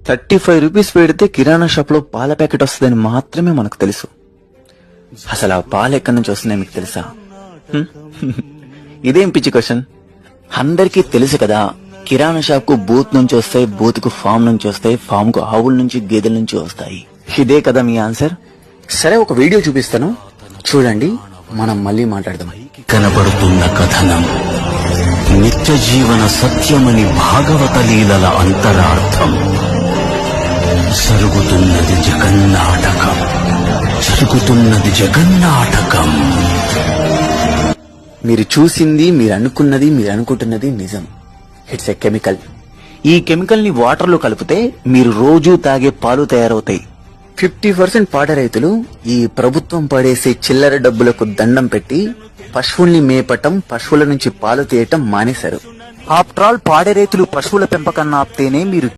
35 rupees పెడితే కిరాణా shop లో పాల ప్యాకెట్ వస్తుందని మాత్రమే మనకు తెలుసు. అసలు ఆ పాలు ఎక్కడి నుంచి వస్తున్నాయి మీకు తెలుసా? ఇదేం పిచ్చి క్వశ్చన్. అందరికీ తెలుసు కదా, కిరాణా షాప్ కు బూత్ నుంచి వస్తాయి, బూత్ కు ఫామ్ నుంచి వస్తాయి, ఫామ్ కు ఆవుల నుంచి గేదెల నుంచి వస్తాయి. ఇదే కదా మీ ఆన్సర్. సరే, ఒక వీడియో చూపిస్తాను, చూడండి, మనం మళ్ళీ మాట్లాడదాం. కనబడుతున్న కథనం నిత్య జీవన సత్యమని భాగవత లీలల అంతరార్థం. జరుగుతున్నది జగన్నాటకం, జరుగుతున్నది జగన్నాటకం. మీరు చూసింది, మీరు అనుకున్నది, మీరు అనుకుంటున్నది నిజం. It's a chemical. ఈ కెమికల్ ని వాటర్ లో కలిపితే మీరు రోజు తాగే పాలు తయారవుతాయి. 50% పాడి రైతులు ఈ ప్రభుత్వం పడేసే చిల్లర డబ్బులకు దండం పెట్టి పశువుల్ని మేపటం, పశువుల నుంచి పాలు తీయటం మానేశారు. ఆఫ్టర్ ఆల్, పాడి రైతులు పశువుల పెంపకాన్ని ఆపితేనే మీరు